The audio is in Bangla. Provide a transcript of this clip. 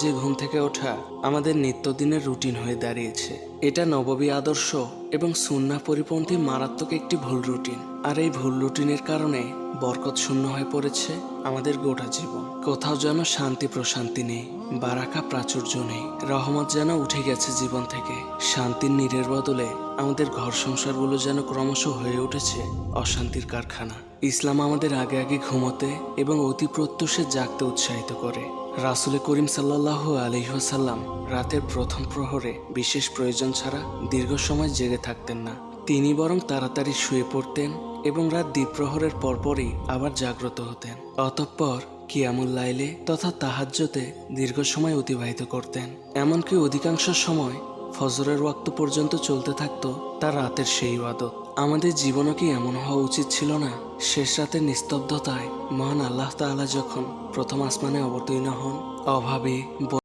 যে ঘুম থেকে ওঠা আমাদের নিত্যদিনের রুটিন হয়ে দাঁড়িয়েছে। এটা নববী আদর্শ এবং সুন্নাহ পরিপন্থী মারাত্মক একটি ভুল রুটিন। আর এই ভুল রুটিনের কারণে বরকত শূন্য হয়ে পড়েছে আমাদের গোটা জীবন। কোথাও যেন শান্তি প্রশান্তি নেই, বারাকা প্রাচুর্য নেই, রহমত যেন উঠে গেছে জীবন থেকে। শান্তির নীড়ের বদলে আমাদের ঘর সংসারগুলো যেন ক্রমশ হয়ে উঠেছে অশান্তির কারখানা। ইসলাম আমাদের আগে আগে ঘুমোতে এবং অতি প্রত্যুষে জাগতে উৎসাহিত করে। রাসূল করিম সাল্লাল্লাহু আলাইহি ওয়াসাল্লাম রাতের প্রথম প্রহরে বিশেষ প্রয়োজন ছাড়া দীর্ঘ সময় জেগে থাকতেন না। তিনি বরং তাড়াতাড়ি শুয়ে পড়তেন এবং রাত দ্বিপ্রহরের পরপরই আবার জাগ্রত হতেন। অতঃপর কিয়ামুল লাইলে তথা তাহাজ্জুদে দীর্ঘ সময় অতিবাহিত করতেন। এমনকি অধিকাংশ সময় ফজরের ওয়াক্ত পর্যন্ত চলতে থাকতো তার রাতের সেই ইবাদত। আমাদের জীবনও কি এমন হওয়া উচিত ছিল না? শেষ রাতের নিস্তব্ধতায় মহান আল্লাহ তাআলা যখন প্রথম আসমানে অবতীর্ণ হন, অভাবে